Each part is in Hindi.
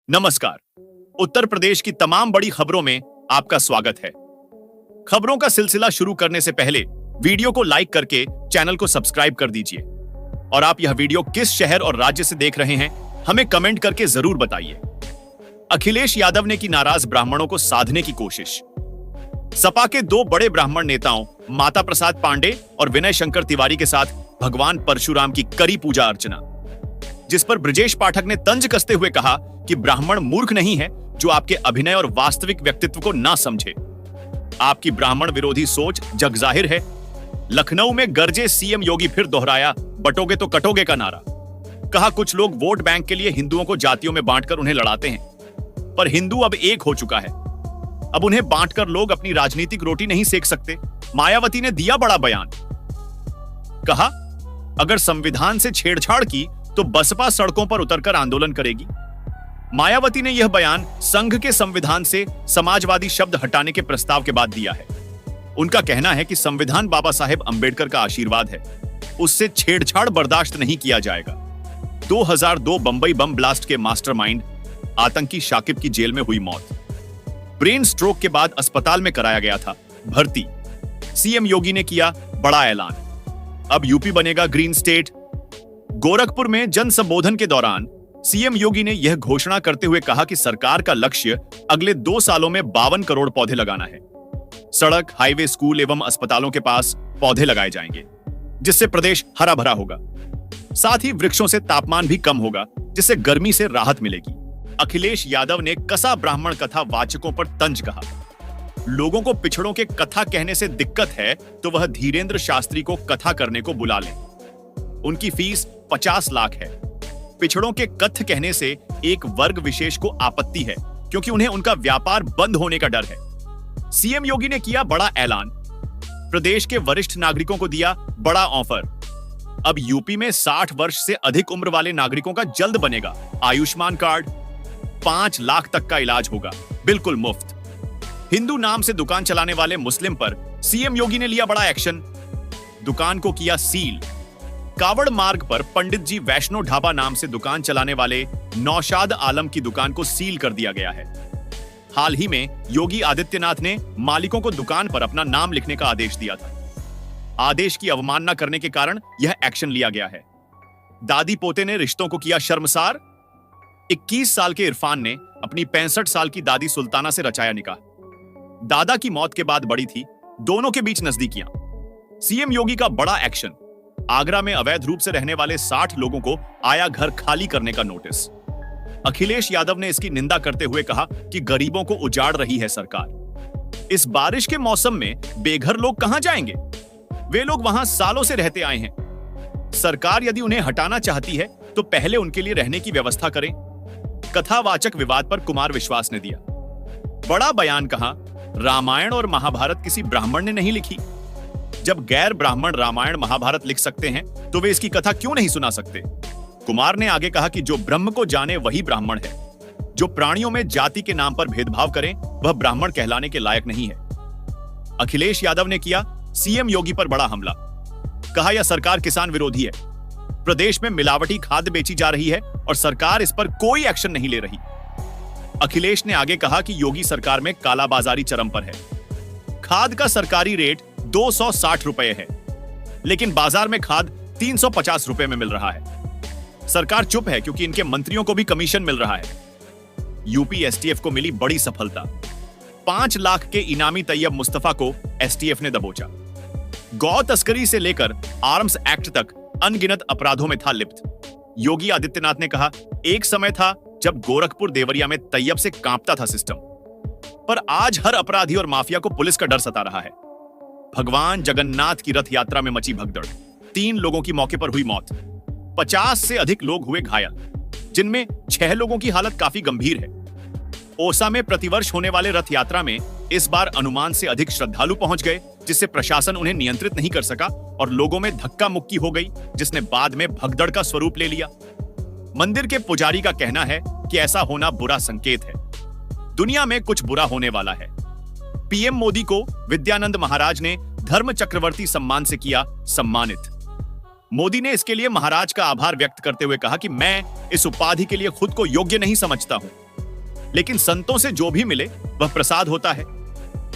नमस्कार। उत्तर प्रदेश की तमाम बड़ी खबरों में आपका स्वागत है। खबरों का सिलसिला शुरू करने से पहले वीडियो को लाइक करके चैनल को सब्सक्राइब कर दीजिए और आप यह वीडियो किस शहर और राज्य से देख रहे हैं हमें कमेंट करके जरूर बताइए। अखिलेश यादव ने की नाराज ब्राह्मणों को साधने की कोशिश। सपा के दो बड़े ब्राह्मण नेताओं माता प्रसाद पांडे और विनय शंकर तिवारी के साथ भगवान परशुराम की करी पूजा अर्चना, जिस पर ब्रजेश पाठक ने तंज कसते हुए कहा कि ब्राह्मण मूर्ख नहीं है जो आपके अभिनय और वास्तविक व्यक्तित्व को ना समझे। आपकी ब्राह्मण विरोधी सोच जग जाहिर है। लखनऊ में गरजे सीएम योगी फिर दोहराया बटोगे तो कटोगे का नारा। कहा कुछ लोग वोट बैंक के लिए हिंदुओं को जातियों में बांटकर उन्हें लड़ाते हैं, पर हिंदू अब एक हो चुका है। अब उन्हें बांटकर लोग अपनी राजनीतिक रोटी नहीं सेक सकते। मायावती ने दिया बड़ा बयान। कहा अगर संविधान से छेड़छाड़ की तो बसपा सड़कों पर उतरकर आंदोलन करेगी। मायावती ने यह बयान संघ के संविधान से समाजवादी शब्द हटाने के प्रस्ताव के बाद दिया है। उनका कहना है कि संविधान बाबा साहेब अंबेडकर का आशीर्वाद है, उससे छेड़छाड़ बर्दाश्त नहीं किया जाएगा। 2002 बंबई बम ब्लास्ट के मास्टरमाइंड आतंकी शाकिब की जेल में हुई मौत। ब्रेन स्ट्रोक के बाद अस्पताल में कराया गया था भर्ती। सीएम योगी ने किया बड़ा ऐलान, अब यूपी बनेगा ग्रीन स्टेट। गोरखपुर में जन संबोधन के दौरान सीएम योगी ने यह घोषणा करते हुए कहा कि सरकार का लक्ष्य अगले 2 सालों में 52 करोड़ पौधे लगाना है। सड़क, हाईवे, स्कूल एवं अस्पतालों के पास पौधे लगाए जाएंगे, जिससे प्रदेश हरा भरा होगा। साथ ही वृक्षों से तापमान भी कम होगा, जिससे गर्मी से राहत मिलेगी। अखिलेश यादव ने कसा ब्राह्मण कथा वाचकों पर तंज कहा। लोगों को पिछड़ों के कथा कहने से दिक्कत है तो वह धीरेन्द्र शास्त्री को कथा करने को बुला लें। उनकी फीस 50 लाख है। पिछड़ों के कथ कहने से एक वर्ग विशेष को आपत्ति है, क्योंकि उन्हें उनका व्यापार बंद होने का डर है। सीएम योगी ने किया बड़ा ऐलान। प्रदेश के वरिष्ठ नागरिकों को दिया बड़ा ऑफर। अब यूपी में 60 वर्ष से अधिक उम्र वाले नागरिकों का जल्द बनेगा आयुष्मान कार्ड। 5 लाख तक का इलाज होगा बिल्कुल मुफ्त। हिंदू नाम से दुकान चलाने वाले मुस्लिम पर सीएम योगी ने लिया बड़ा एक्शन। दुकान को किया सील। कावड़ मार्ग पर पंडित जी वैष्णो ढाबा नाम से दुकान चलाने वाले नौशाद आलम की दुकान को सील कर दिया गया है। हाल ही में योगी आदित्यनाथ ने मालिकों को दुकान पर अपना नाम लिखने का आदेश दिया था। आदेश की अवमानना करने के कारण यह एक्शन लिया गया है। दादी पोते ने रिश्तों को किया शर्मसार। 21 साल के इरफान ने अपनी 65 साल की दादी सुल्ताना से रचाया निकाह। दादा की मौत के बाद बड़ी थी दोनों के बीच नजदीकियां। सीएम योगी का बड़ा एक्शन। आगरा में अवैध रूप से रहने वाले 60 लोगों को आया घर खाली करने का नोटिस। अखिलेश यादव ने इसकी निंदा करते हुए कहा कि गरीबों को उजाड़ रही है सरकार। इस बारिश के मौसम में बेघर लोग कहां जाएंगे? वे लोग वहां सालों से रहते आए हैं। सरकार यदि उन्हें हटाना चाहती है तो पहले उनके लिए रहने की व्यवस्था करें। कथावाचक विवाद पर कुमार विश्वास ने दिया बड़ा बयान। कहा रामायण और महाभारत किसी ब्राह्मण ने नहीं लिखी। जब गैर ब्राह्मण रामायण महाभारत लिख सकते हैं तो वे इसकी कथा क्यों नहीं सुना सकते? कुमार ने आगे कहा कि जो ब्रह्म को जाने वही ब्राह्मण है। जो प्राणियों में जाति के नाम पर भेदभाव करें वह ब्राह्मण कहलाने के लायक नहीं है। अखिलेश यादव ने किया सीएम योगी पर बड़ा हमला। कहा यह सरकार किसान विरोधी है। प्रदेश में मिलावटी खाद बेची जा रही है और सरकार इस पर कोई एक्शन नहीं ले रही। अखिलेश ने आगे कहा कि योगी सरकार में कालाबाजारी चरम पर है। खाद का सरकारी रेट 260 रुपए है, लेकिन बाजार में खाद 350 रुपए में मिल रहा है। सरकार चुप है क्योंकि इनके मंत्रियों को भी कमीशन मिल रहा है। यूपी एसटीएफ को मिली बड़ी सफलता। 5 लाख के इनामी तैयब मुस्तफा को एसटीएफ ने दबोचा। गौ तस्करी से लेकर आर्म्स एक्ट तक अनगिनत अपराधों में था लिप्त। योगी आदित्यनाथ ने कहा एक समय था जब गोरखपुर देवरिया में तैयब से कांपता था सिस्टम, पर आज हर अपराधी और माफिया को पुलिस का डर सता रहा है। भगवान जगन्नाथ की रथ यात्रा में मची भगदड़। 3 लोगों की मौके पर हुई मौत। 50 से अधिक लोग हुए घायल, जिनमें 6 लोगों की हालत काफी गंभीर है। ओसा में प्रतिवर्ष होने वाले रथ यात्रा में इस बार अनुमान से अधिक श्रद्धालु पहुंच गए, जिससे प्रशासन उन्हें नियंत्रित नहीं कर सका और लोगों में धक्का मुक्की हो गई, जिसने बाद में भगदड़ का स्वरूप ले लिया। मंदिर के पुजारी का कहना है कि ऐसा होना बुरा संकेत है। दुनिया में कुछ बुरा होने वाला है। पीएम मोदी को विद्यानंद महाराज ने धर्म चक्रवर्ती सम्मान से किया सम्मानित। मोदी ने इसके लिए महाराज का आभार व्यक्त करते हुए कहा कि मैं इस उपाधि के लिए खुद को योग्य नहीं समझता हूं। लेकिन संतों से जो भी मिले वह प्रसाद होता है।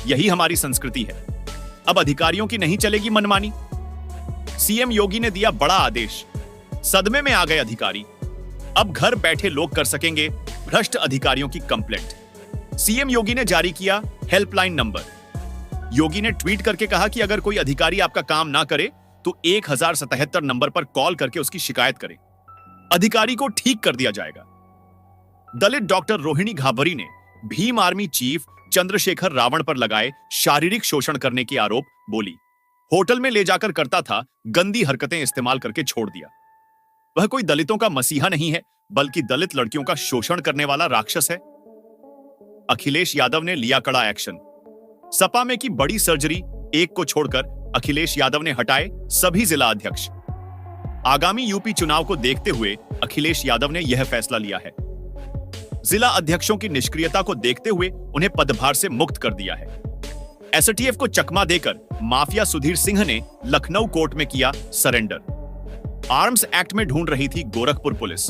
यही हमारी संस्कृति है। अब अधिकारियों की नहीं चलेगी मनमानी। सीएम योगी ने दिया बड़ा आदेश। सदमे में आ गए अधिकारी। अब घर बैठे लोग कर सकेंगे भ्रष्ट अधिकारियों की कंप्लेंट। सीएम योगी ने जारी किया हेल्पलाइन नंबर। योगी ने ट्वीट करके कहा कि अगर कोई अधिकारी आपका काम ना करे तो 1077 नंबर पर कॉल करके उसकी शिकायत करें। अधिकारी को ठीक कर दिया जाएगा। दलित डॉक्टर रोहिणी घाबरी ने भीम आर्मी चीफ चंद्रशेखर रावण पर लगाए शारीरिक शोषण करने के आरोप बोली। होटल में ले जाकर करता था, गंदी हरकतें इस्तेमाल करके छोड़ दिया। वह कोई दलितों का मसीहा नहीं है, बल्कि दलित लड़कियों का शोषण करने वाला राक्षस है। अखिलेश यादव ने लिया कड़ा एक्शन। सपा में की बड़ी सर्जरी, एक को छोड़कर अखिलेश यादव ने हटाए सभी जिला अध्यक्ष। आगामी यूपी चुनाव को देखते हुए अखिलेश यादव ने यह फैसला लिया है। जिला अध्यक्षों की निष्क्रियता को देखते हुए उन्हें पदभार से मुक्त कर दिया है। एसटीएफ को चकमा देकर माफिया सुधीर सिंह ने लखनऊ कोर्ट में किया सरेंडर। आर्म्स एक्ट में ढूंढ रही थी गोरखपुर पुलिस।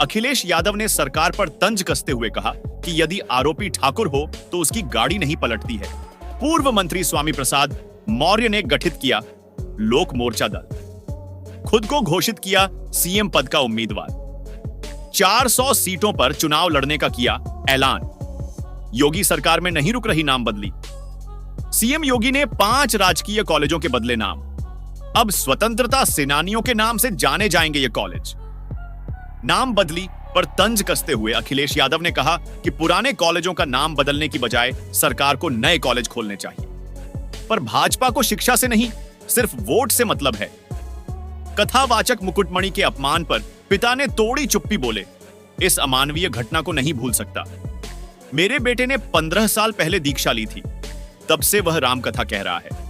अखिलेश यादव ने सरकार पर तंज कसते हुए कहा कि यदि आरोपी ठाकुर हो तो उसकी गाड़ी नहीं पलटती है। पूर्व मंत्री स्वामी प्रसाद मौर्य ने गठित किया लोक मोर्चा दल। खुद को घोषित किया सीएम पद का उम्मीदवार। 400 सीटों पर चुनाव लड़ने का किया ऐलान। योगी सरकार में नहीं रुक रही नाम बदली। सीएम योगी ने 5 राजकीय कॉलेजों के बदले नाम। अब स्वतंत्रता सेनानियों के नाम से जाने जाएंगे ये कॉलेज। नाम बदली पर तंज कसते हुए अखिलेश यादव ने कहा कि पुराने कॉलेजों का नाम बदलने की बजाय सरकार को नए कॉलेज खोलने चाहिए। पर भाजपा को शिक्षा से नहीं, सिर्फ वोट से मतलब है। कथावाचक मुकुटमणि के अपमान पर पिता ने तोड़ी चुप्पी, बोले इस अमानवीय घटना को नहीं भूल सकता। मेरे बेटे ने 15 साल पहले दीक्षा ली थी, तब से वह रामकथा कह रहा है।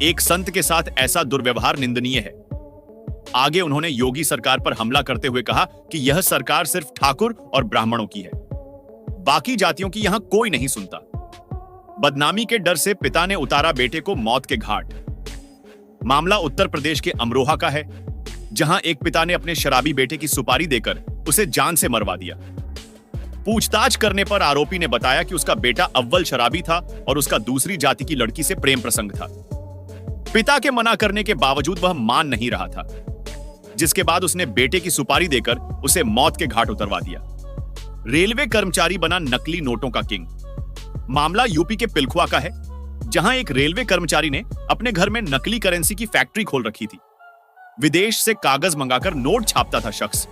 एक संत के साथ ऐसा दुर्व्यवहार निंदनीय है। आगे उन्होंने योगी सरकार पर हमला करते हुए कहा कि यह सरकार सिर्फ ठाकुर और ब्राह्मणों की है, बाकी जातियों की यहां कोई नहीं सुनता। बदनामी के डर से पिता ने उतारा बेटे को मौत के घाट। मामला उत्तर प्रदेश के अमरोहा का है, जहां एक पिता ने अपने शराबी बेटे की सुपारी देकर उसे जान से मरवा दिया। पूछताछ करने पर आरोपी ने बताया कि उसका बेटा अव्वल शराबी था और उसका दूसरी जाति की लड़की से प्रेम प्रसंग था। पिता के मना करने के बावजूद वह मान नहीं रहा था, जिसके बाद उसने बेटे की सुपारी देकर उसे मौत के घाट उतरवा दिया। रेलवे कर्मचारी बना नकली नोटों का किंग। मामला यूपी के पिलखुआ का है, जहां एक रेलवे कर्मचारी ने अपने घर में नकली करेंसी की फैक्ट्री खोल रखी थी। विदेश से कागज मंगाकर नोट छापता था शख्स।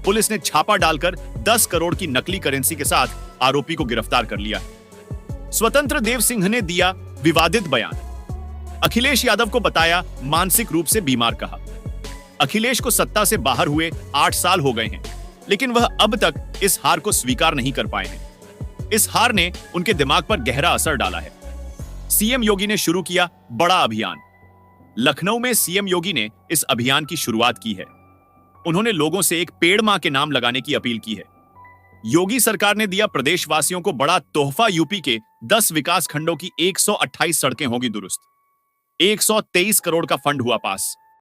पुलिस ने छापा डालकर 10 करोड़ की नकली करेंसी के साथ आरोपी को गिरफ्तार कर लिया। स्वतंत्र देव सिंह ने दिया विवादित बयान। अखिलेश यादव को बताया मानसिक रूप से बीमार कहा। अखिलेश को सत्ता से बाहर हुए 8 साल हो गए हैं, लेकिन वह अब तक इस हार को स्वीकार नहीं कर पाए हैं। इस हार ने उनके दिमाग पर गहरा असर डाला है। सीएम योगी ने शुरू किया बड़ा अभियान। लखनऊ में सीएम योगी ने इस अभियान की शुरुआत की है। उन्होंने लोगों से एक पेड़ मां के नाम लगाने की अपील की है। योगी सरकार ने दिया प्रदेशवासियों को बड़ा तोहफा। यूपी के 10 विकास खंडों की 128 सड़कें होंगी दुरुस्त। 123 करोड़ का फंड हुआ पास।